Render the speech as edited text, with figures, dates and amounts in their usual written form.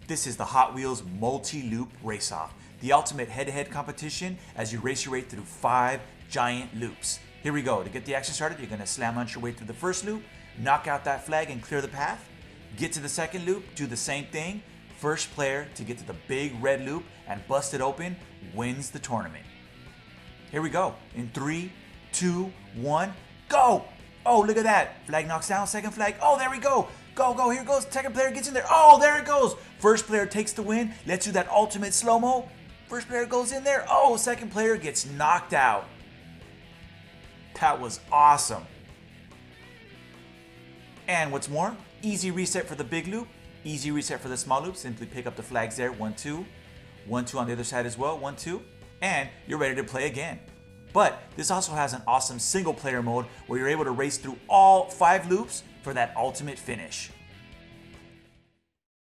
This is the Hot Wheels Multi-Loop Raceoff, the ultimate head-to-head competition as you race your way through 5 giant loops. Here we go. To get the action started, you're going to slam launch your way through the first loop, knock out that flag and clear the path. Get to the second loop, do the same thing. First player to get to the big red loop and bust it open wins the tournament. Here we go. In 3, 2, 1, go! Oh, look at that. Flag knocks down, second flag. Oh, there we go. Go, go, here goes. Second player gets in there. Oh, there it goes. First player takes the win. Let's do that ultimate slow-mo. First player goes in there. Oh, second player gets knocked out. That was awesome. And what's more, easy reset for the big loop, easy reset for the small loop. Simply pick up the flags there. 1, 2. 1, 2 on the other side as well. 1, 2. And you're ready to play again. But this also has an awesome single player mode where you're able to race through all 5 loops for that ultimate finish.